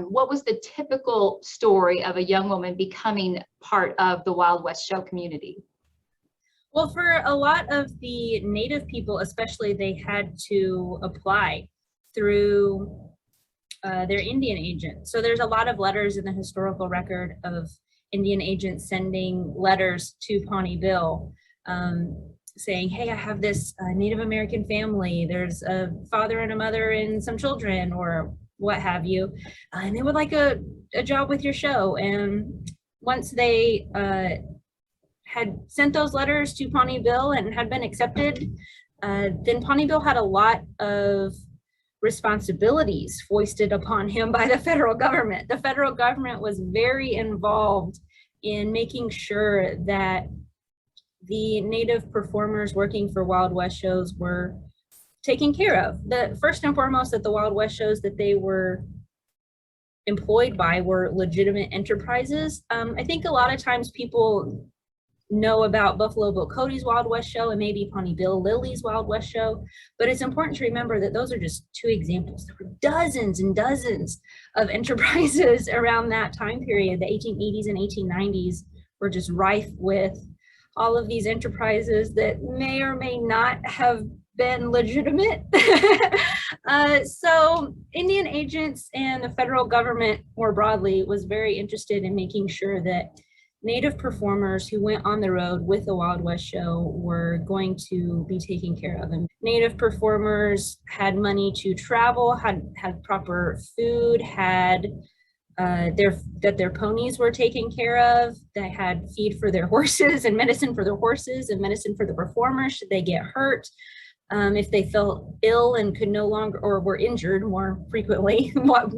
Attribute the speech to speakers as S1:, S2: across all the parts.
S1: what was the typical story of a young woman becoming part of the Wild West show community?
S2: Well, for a lot of the Native people, especially, they had to apply through their Indian agent. So there's a lot of letters in the historical record of Indian agents sending letters to Pawnee Bill saying, hey, I have this Native American family. There's a father and a mother and some children or what have you. And they would like a job with your show. And once they had sent those letters to Pawnee Bill and had been accepted, then Pawnee Bill had a lot of responsibilities foisted upon him by the federal government. The federal government was very involved in making sure that the Native performers working for Wild West shows were taken care of. The first and foremost, that the Wild West shows that they were employed by were legitimate enterprises. I think a lot of times people know about Buffalo Bill Cody's Wild West show and maybe Pawnee Bill Lillie's Wild West show, but it's important to remember that those are just two examples. There were dozens and dozens of enterprises around that time period. The 1880s and 1890s were just rife with all of these enterprises that may or may not have been legitimate. So Indian agents and the federal government more broadly was very interested in making sure that Native performers who went on the road with the Wild West show were going to be taken care of. And Native performers had money to travel, had proper food, had their ponies were taken care of. They had feed for their horses and medicine for their horses and medicine for the performers should they get hurt. If they felt ill and could no longer, or were injured more frequently,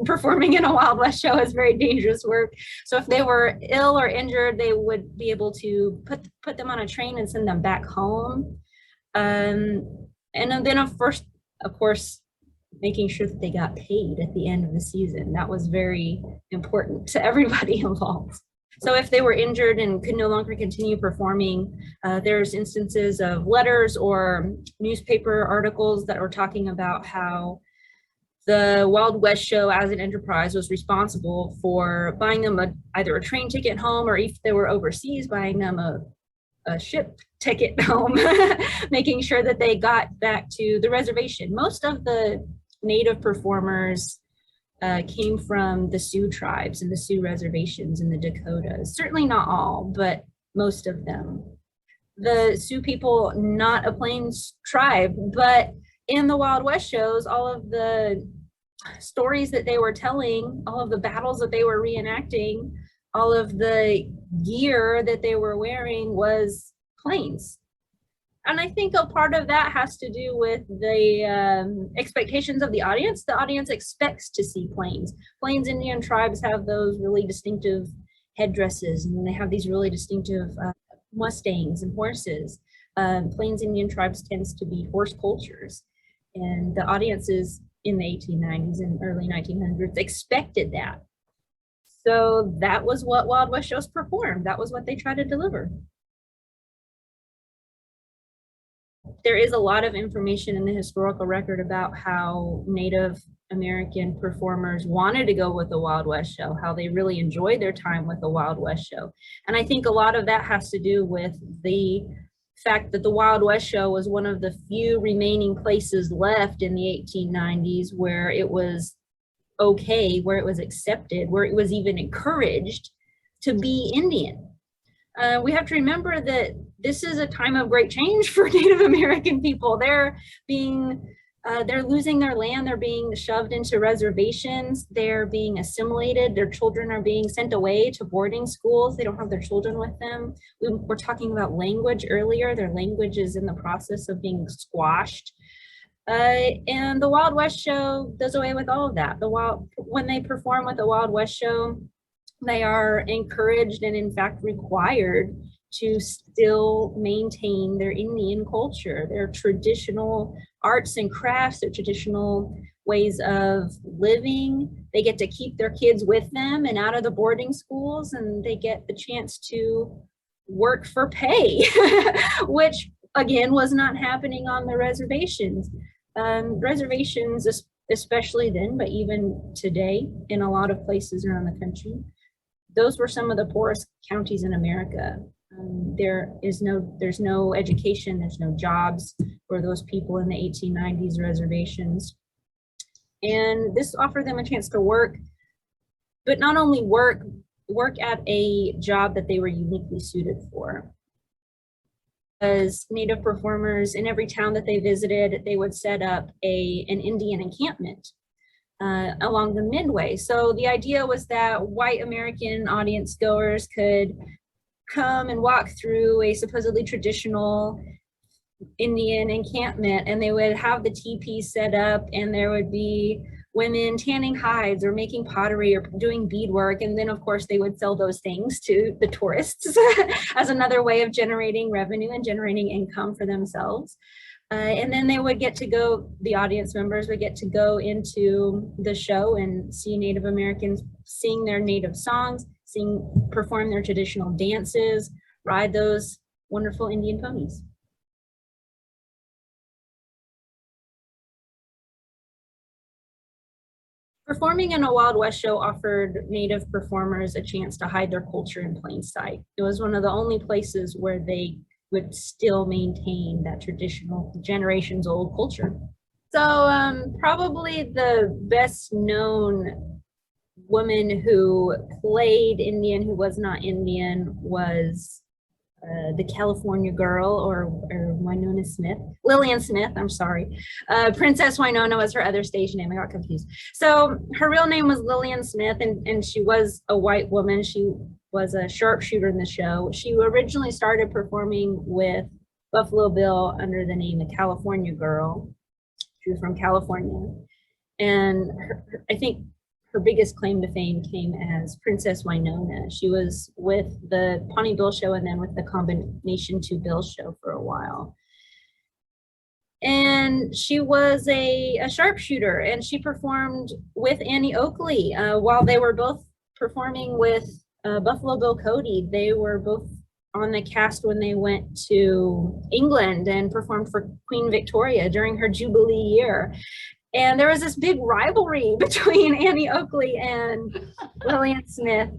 S2: performing in a Wild West show is very dangerous work. So if they were ill or injured, they would be able to put them on a train and send them back home. And then of course, making sure that they got paid at the end of the season. That was very important to everybody involved. So if they were injured and could no longer continue performing, there's instances of letters or newspaper articles that were talking about how the Wild West show as an enterprise was responsible for buying them either a train ticket home, or if they were overseas, buying them a ship ticket home, making sure that they got back to the reservation. Most of the Native performers came from the Sioux tribes and the Sioux reservations in the Dakotas. Certainly not all, but most of them. The Sioux people, not a Plains tribe, but in the Wild West shows, all of the stories that they were telling, all of the battles that they were reenacting, all of the gear that they were wearing was Plains. And I think a part of that has to do with the expectations of the audience. The audience expects to see Plains. Plains Indian tribes have those really distinctive headdresses, and they have these really distinctive mustangs and horses. Plains Indian tribes tends to be horse cultures, and the audiences in the 1890s and early 1900s expected that. So that was what Wild West shows performed. That was what they tried to deliver. There is a lot of information in the historical record about how Native American performers wanted to go with the Wild West show, how they really enjoyed their time with the Wild West show. And I think a lot of that has to do with the fact that the Wild West show was one of the few remaining places left in the 1890s where it was okay, where it was accepted, where it was even encouraged to be Indian. We have to remember that this is a time of great change for Native American people. They're losing their land. They're being shoved into reservations. They're being assimilated. Their children are being sent away to boarding schools. They don't have their children with them. We were talking about language earlier. Their language is in the process of being squashed. And the Wild West show does away with all of that. When they perform with the Wild West show, they are encouraged and in fact required to still maintain their Indian culture, their traditional arts and crafts, their traditional ways of living. They get to keep their kids with them and out of the boarding schools, and they get the chance to work for pay, which again was not happening on the reservations. Reservations, especially then, but even today in a lot of places around the country. Those were some of the poorest counties in America. There's no education, there's no jobs for those people in the 1890s reservations. And this offered them a chance to work, but not only work at a job that they were uniquely suited for. As Native performers in every town that they visited, they would set up an Indian encampment along the Midway. So the idea was that white American audience goers could come and walk through a supposedly traditional Indian encampment, and they would have the teepees set up, and there would be women tanning hides or making pottery or doing beadwork. And then of course they would sell those things to the tourists as another way of generating revenue and generating income for themselves. And then they would get to go, the audience members would get to go into the show and see Native Americans sing their native songs, perform their traditional dances, ride those wonderful Indian ponies. Performing in a Wild West show offered Native performers a chance to hide their culture in plain sight. It was one of the only places where they would still maintain that traditional generations old culture. So probably the best known woman who played Indian who was not Indian was the California Girl, or Winona Smith, Lillian Smith, I'm sorry. Princess Winona was her other stage name, I got confused. So her real name was Lillian Smith, and she was a white woman. She was a sharpshooter in the show. She originally started performing with Buffalo Bill under the name the California Girl. She was from California. And I think her biggest claim to fame came as Princess Winona. She was with the Pawnee Bill Show and then with the Combination 2 Bill Show for a while. And she was a sharpshooter, and she performed with Annie Oakley while they were both performing with Buffalo Bill Cody. They were both on the cast when they went to England and performed for Queen Victoria during her Jubilee year. And there was this big rivalry between Annie Oakley and Lillian Smith.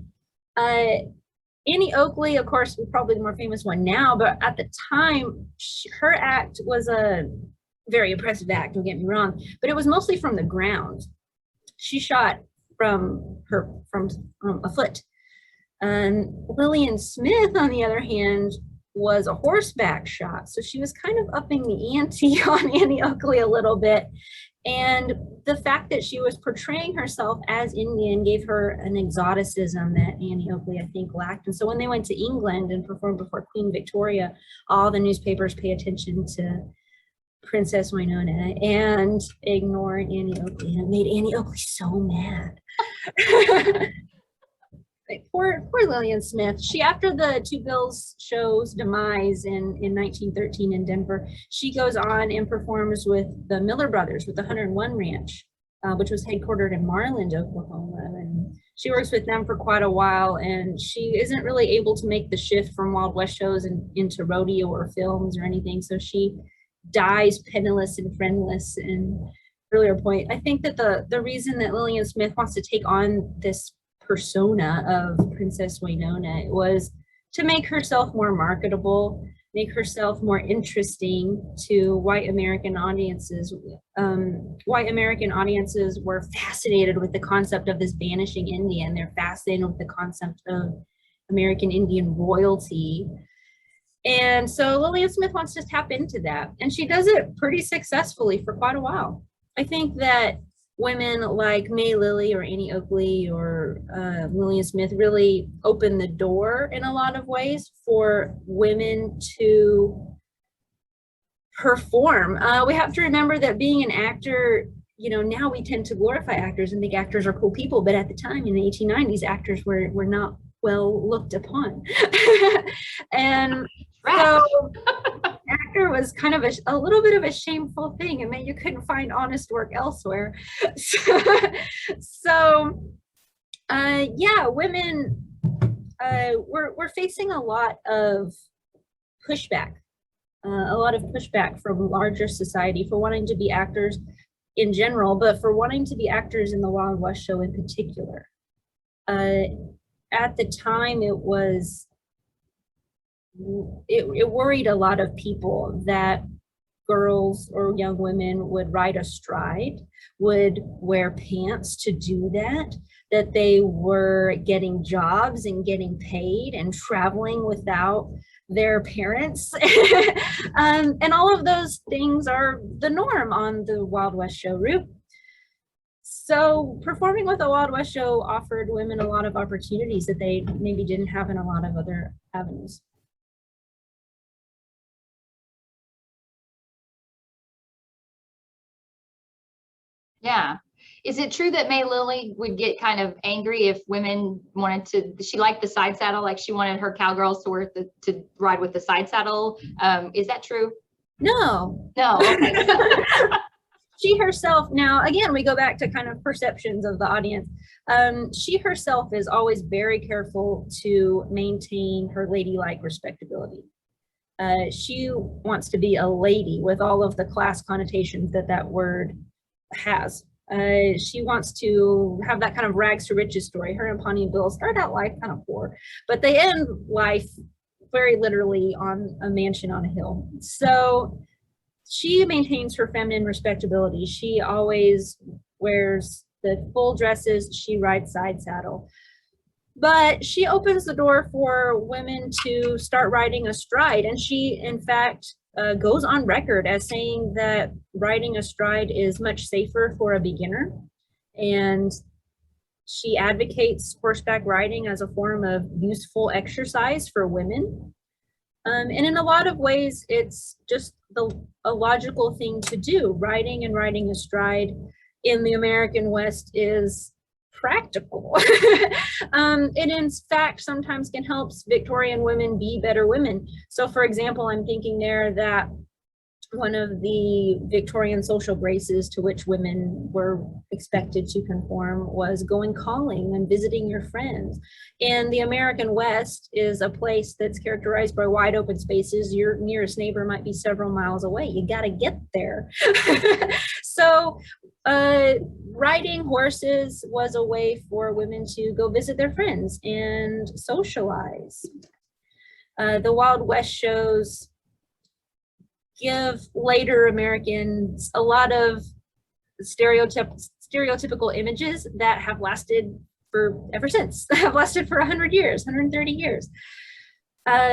S2: Annie Oakley, of course, was probably the more famous one now, but at the time, her act was a very impressive act, don't get me wrong, but it was mostly from the ground. She shot from a foot. And Lillian Smith, on the other hand, was a horseback shot. So she was kind of upping the ante on Annie Oakley a little bit. And the fact that she was portraying herself as Indian gave her an exoticism that Annie Oakley, I think, lacked. And so when they went to England and performed before Queen Victoria, all the newspapers pay attention to Princess Winona and ignore Annie Oakley. And it made Annie Oakley so mad. Poor Lillian Smith. She, after the Two Bills show's demise in 1913 in Denver, she goes on and performs with the Miller Brothers with the 101 Ranch, which was headquartered in Marland, Oklahoma. And she works with them for quite a while, and she isn't really able to make the shift from Wild West shows into rodeo or films or anything. So she dies penniless and friendless. And earlier point, I think that the reason that Lillian Smith wants to take on this persona of Princess Winona was to make herself more marketable, make herself more interesting to white American audiences. White American audiences were fascinated with the concept of this vanishing Indian. They're fascinated with the concept of American Indian royalty. And so Lillian Smith wants to tap into that. And she does it pretty successfully for quite a while. I think that women like May Lillie or Annie Oakley or Lillian Smith really opened the door in a lot of ways for women to perform. We have to remember that being an actor, you know, now we tend to glorify actors and think actors are cool people, but at the time in the 1890s, actors were not well looked upon. And so actor was kind of a little bit of a shameful thing, and then you couldn't find honest work elsewhere. So yeah, women we're facing a lot of pushback from larger society for wanting to be actors. in general, but for wanting to be actors in the Wild West show in particular. At the time, it worried a lot of people that girls or young women would ride astride, would wear pants to do that, that they were getting jobs and getting paid and traveling without their parents. And all of those things are the norm on the Wild West show route. So performing with the Wild West show offered women a lot of opportunities that they maybe didn't have in a lot of other avenues.
S1: Yeah. Is it true that May Lillie would get kind of angry if women wanted to, she liked the side saddle, like she wanted her cowgirls to ride with the side saddle? Is that true?
S2: No.
S1: No, okay.
S2: She herself, now again, we go back to kind of perceptions of the audience. She herself is always very careful to maintain her ladylike respectability. She wants to be a lady with all of the class connotations that that word has. She wants to have that kind of rags to riches story. Her and Pawnee Bill start out life kind of poor, but they end life very literally on a mansion on a hill. So she maintains her feminine respectability. She always wears the full dresses. She rides side saddle. But she opens the door for women to start riding astride. And she, in fact, goes on record as saying that riding astride is much safer for a beginner. And she advocates horseback riding as a form of useful exercise for women. And in a lot of ways, it's just a logical thing to do. Riding and riding astride in the American West is practical. It in fact sometimes can help Victorian women be better women. So for example, I'm thinking there that one of the Victorian social graces to which women were expected to conform was going calling and visiting your friends. And the American West is a place that's characterized by wide open spaces. Your nearest neighbor might be several miles away. You got to get there. So riding horses was a way for women to go visit their friends and socialize. The Wild West shows give later Americans a lot of stereotypical images that have lasted for ever since, have lasted for 100 years, 130 years.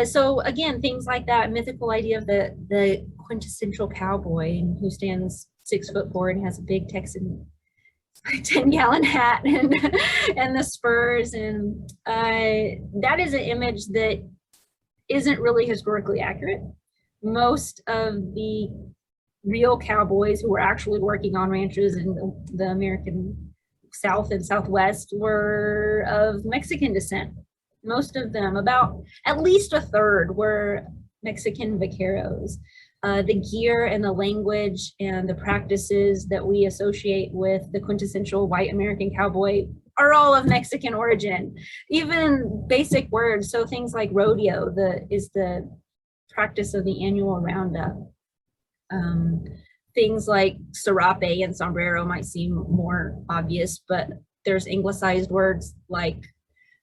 S2: So again, things like that mythical idea of the quintessential cowboy who stands 6'4" and has a big Texan 10-gallon hat and the spurs, and that is an image that isn't really historically accurate. Most of the real cowboys who were actually working on ranches in the American South and Southwest were of Mexican descent. Most of them, about at least a third, were Mexican vaqueros. The gear and the language and the practices that we associate with the quintessential white American cowboy are all of Mexican origin. Even basic words, so things like rodeo is the practice of the annual roundup. Things like serape and sombrero might seem more obvious, but there's anglicized words like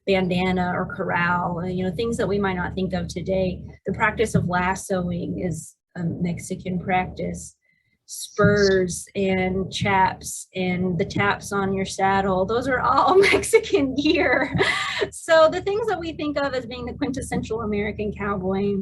S2: bandana or corral, things that we might not think of today. The practice of lassoing is a Mexican practice. Spurs and chaps and the taps on your saddle, those are all Mexican gear. So the things that we think of as being the quintessential American cowboy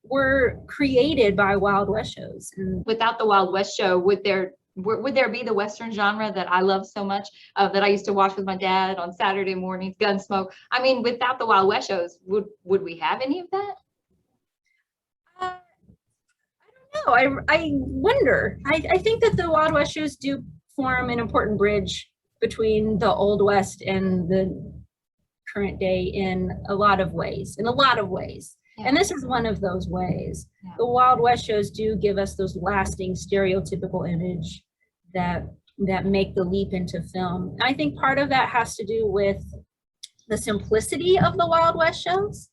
S2: were created by Wild West shows. And
S1: without the Wild West show, would there be the Western genre that I love so much, that I used to watch with my dad on Saturday mornings, Gunsmoke? I mean, without the Wild West shows, would we have any of that?
S2: I don't know. I wonder. I think that the Wild West shows do form an important bridge between the Old West and the current day in a lot of ways. Yeah. And this is one of those ways. Yeah. The Wild West shows do give us those lasting stereotypical image that make the leap into film. And I think part of that has to do with the simplicity of the Wild West shows.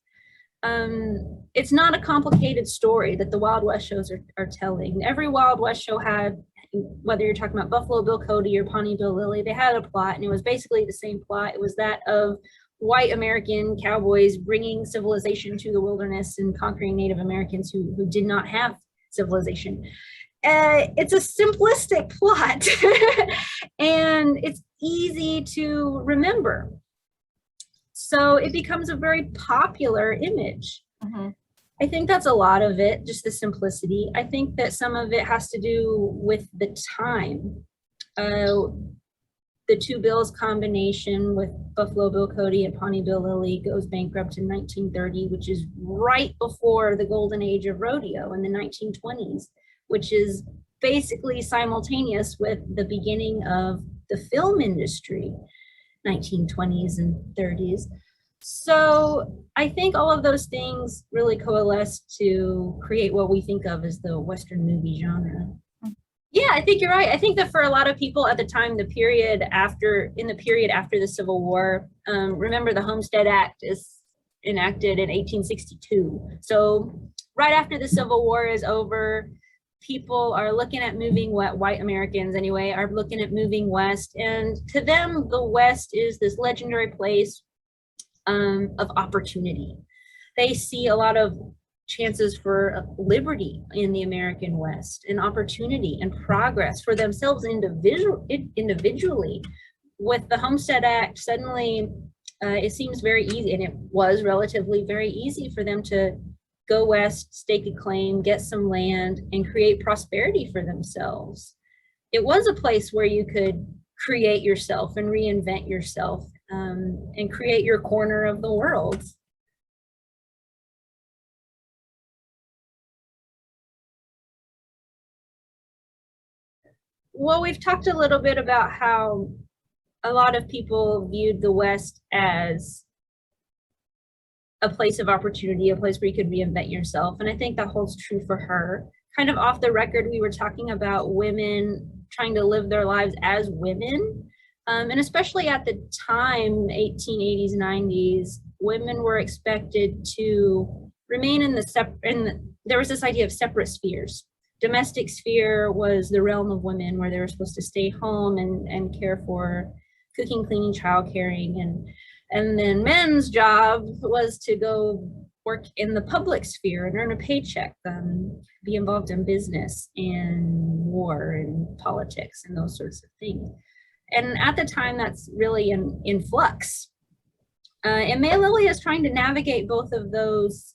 S2: It's not a complicated story that the Wild West shows are telling. Every Wild West show had whether you're talking about Buffalo Bill Cody or Pawnee Bill Lillie, they had a plot, and it was basically the same plot. It was that of white American cowboys bringing civilization to the wilderness and conquering Native Americans who did not have civilization. It's a simplistic plot and it's easy to remember. So it becomes a very popular image.
S1: Mm-hmm.
S2: I think that's a lot of it, just the simplicity. I think that some of it has to do with the time. The two bills combination with Buffalo Bill Cody and Pawnee Bill Lillie goes bankrupt in 1930, which is right before the golden age of rodeo in the 1920s, which is basically simultaneous with the beginning of the film industry, 1920s and 30s. So I think all of those things really coalesce to create what we think of as the Western movie genre. Yeah, I think you're right. I think that for a lot of people at the time, the period after the Civil War, remember the Homestead Act is enacted in 1862. So right after the Civil War is over, people are looking at moving, white Americans anyway, are looking at moving west. And to them, the West is this legendary place of opportunity. They see a lot of chances for liberty in the American West, and opportunity and progress for themselves individually. With the Homestead Act, suddenly it seems very easy, and it was relatively very easy for them to go west, stake a claim, get some land, and create prosperity for themselves. It was a place where you could create yourself and reinvent yourself and create your corner of the world. Well, we've talked a little bit about how a lot of people viewed the West as a place of opportunity, a place where you could reinvent yourself. And I think that holds true for her. Kind of off the record, we were talking about women trying to live their lives as women. And especially at the time, 1880s, 90s, women were expected to remain there was this idea of separate spheres. Domestic sphere was the realm of women, where they were supposed to stay home and care for cooking, cleaning, child caring. And then men's job was to go work in the public sphere and earn a paycheck, be involved in business and war and politics and those sorts of things. And at the time, that's really in flux. And May Lillie is trying to navigate both of those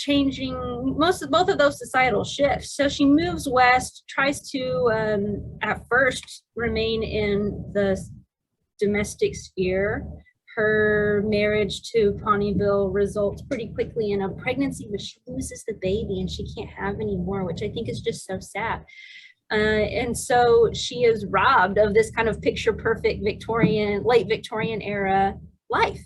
S2: both of those societal shifts. So she moves west, tries to at first remain in the domestic sphere. Her marriage to Pawnee Bill results pretty quickly in a pregnancy, but she loses the baby and she can't have any more, which I think is just so sad. And so she is robbed of this kind of picture perfect late Victorian era life.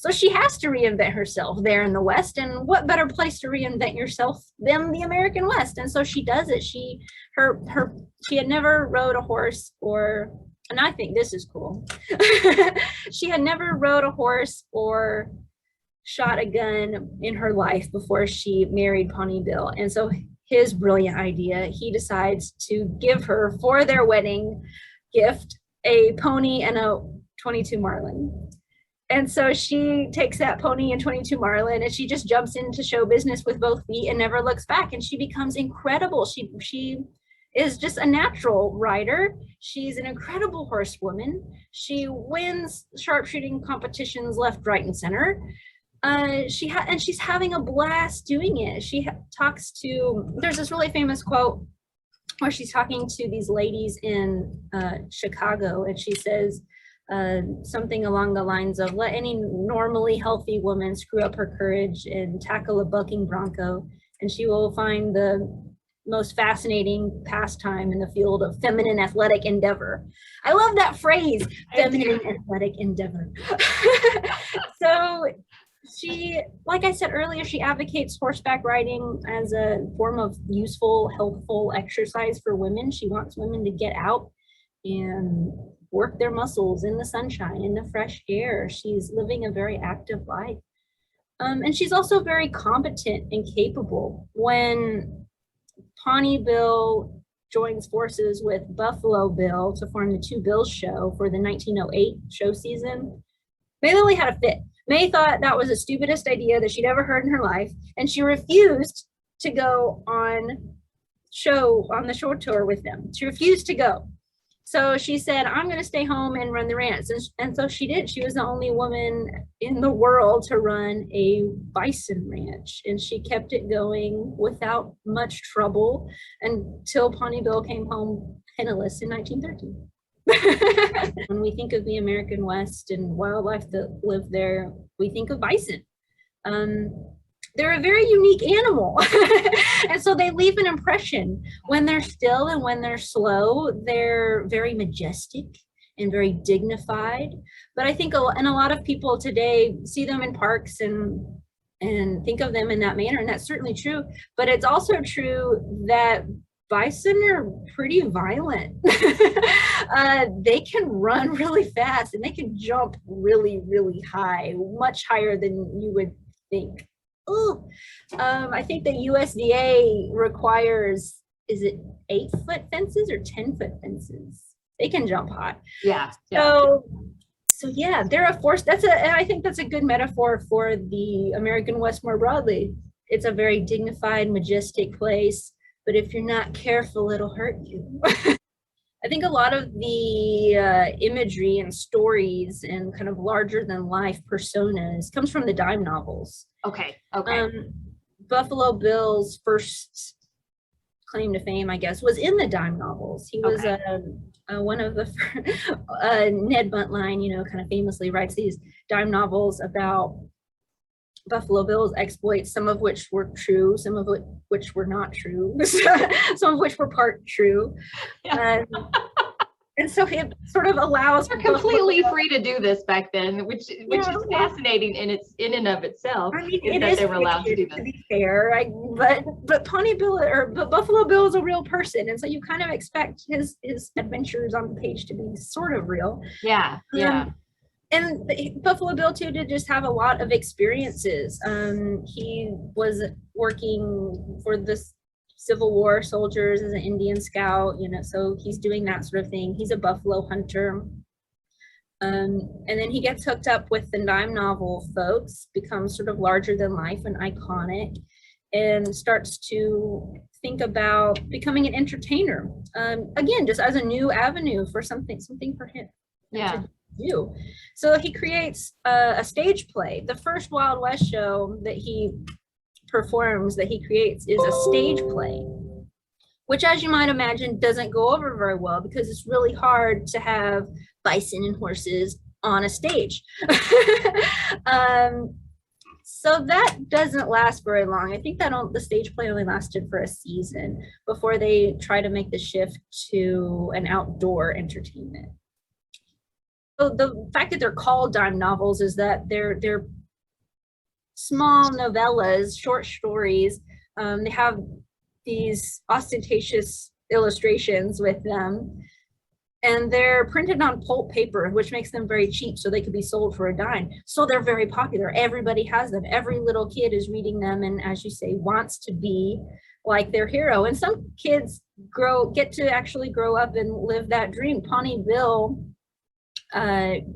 S2: So she has to reinvent herself there in the West, and what better place to reinvent yourself than the American West? And so she does it. She had never rode a horse, and I think this is cool. She had never rode a horse or shot a gun in her life before she married Pawnee Bill. And so his brilliant idea, he decides to give her, for their wedding gift, a pony and a 22 Marlin. And so she takes that pony and 22 Marlin and she just jumps into show business with both feet and never looks back. And she becomes incredible. She is just a natural rider. She's an incredible horsewoman. She wins sharpshooting competitions left, right, and center. And she's having a blast doing it. There's this really famous quote where she's talking to these ladies in Chicago, and she says something along the lines of, let any normally healthy woman screw up her courage and tackle a bucking bronco, and she will find the most fascinating pastime in the field of feminine athletic endeavor. I love that phrase, feminine athletic endeavor. So she, like I said earlier, she advocates horseback riding as a form of useful, helpful exercise for women. She wants women to get out and work their muscles in the sunshine, in the fresh air. She's living a very active life. And she's also very competent and capable. When Pawnee Bill joins forces with Buffalo Bill to form the Two Bills show for the 1908 show season. May Lillie had a fit. May thought that was the stupidest idea that she'd ever heard in her life, and she refused to go on the show tour with them. She refused to go. So she said, I'm going to stay home and run the ranch. And so she did. She was the only woman in the world to run a bison ranch. And she kept it going without much trouble until Pawnee Bill came home penniless in 1913. When we think of the American West and wildlife that live there, we think of bison. They're a very unique animal. And so they leave an impression. When they're still and when they're slow, they're very majestic and very dignified. But I think a lot of people today see them in parks and think of them in that manner, and that's certainly true. But it's also true that bison are pretty violent. They can run really fast and they can jump really, really high, much higher than you would think. I think the USDA requires, is it 8-foot fences or 10-foot fences? They can jump high.
S1: Yeah.
S2: So yeah, they're a force. And I think that's a good metaphor for the American West more broadly. It's a very dignified, majestic place, but if you're not careful, it'll hurt you. I think a lot of the imagery and stories and kind of larger than life personas comes from the dime novels.
S1: Okay.
S2: Buffalo Bill's first claim to fame, I guess, was in the dime novels. He was one of the Ned Buntline, kind of famously writes these dime novels about Buffalo Bill's exploits, some of which were true, some of which were not true, some of which were part true. Yeah. And so it sort of allows.
S1: They're completely free to do this back then, which is fascinating in and of itself.
S2: I mean, they were allowed to do this. To be fair, but Pawnee Bill but Buffalo Bill is a real person, and so you kind of expect his adventures on the page to be sort of real.
S1: Yeah.
S2: And Buffalo Bill too did just have a lot of experiences. He was working for the Civil War soldiers as an Indian scout, so he's doing that sort of thing. He's a buffalo hunter. And then he gets hooked up with the dime novel folks, becomes sort of larger than life and iconic, and starts to think about becoming an entertainer. Again, just as a new avenue for something for him.
S1: Yeah.
S2: Do. So he creates a stage play. The first Wild West show that he performs, that he creates, is a stage play, which, as you might imagine, doesn't go over very well because it's really hard to have bison and horses on a stage. So that doesn't last very long. I think that the stage play only lasted for a season before they try to make the shift to an outdoor entertainment. So the fact that they're called dime novels is that they're small novellas, short stories. They have these ostentatious illustrations with them, and they're printed on pulp paper, which makes them very cheap, so they could be sold for a dime. So they're very popular. Everybody has them. Every little kid is reading them, and as you say, wants to be like their hero. And some kids get to actually grow up and live that dream. Pawnee Bill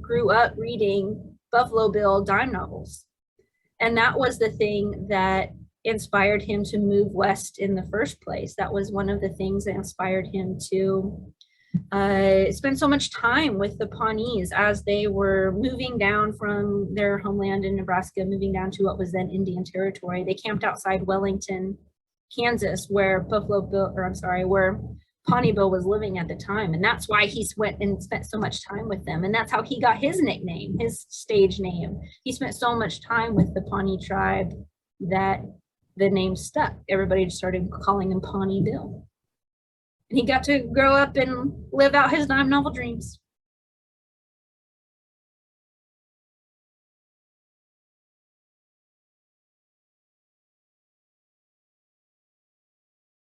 S2: grew up reading Buffalo Bill dime novels. And that was the thing that inspired him to move west in the first place. That was one of the things that inspired him to spend so much time with the Pawnees as they were moving down from their homeland in Nebraska, moving down to what was then Indian Territory. They camped outside Wellington, Kansas, where where Pawnee Bill was living at the time, and that's why he went and spent so much time with them, and that's how he got his nickname, his stage name. He spent so much time with the Pawnee tribe that the name stuck. Everybody just started calling him Pawnee Bill, and he got to grow up and live out his dime novel dreams.